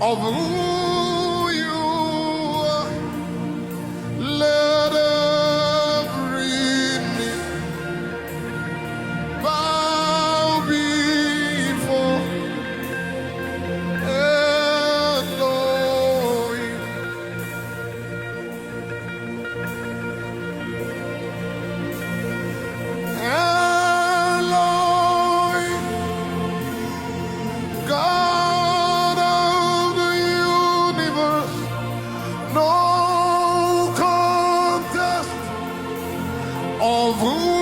of who you are. Let every knee bow before Elohim. Elohim, God of the universe, no contest of who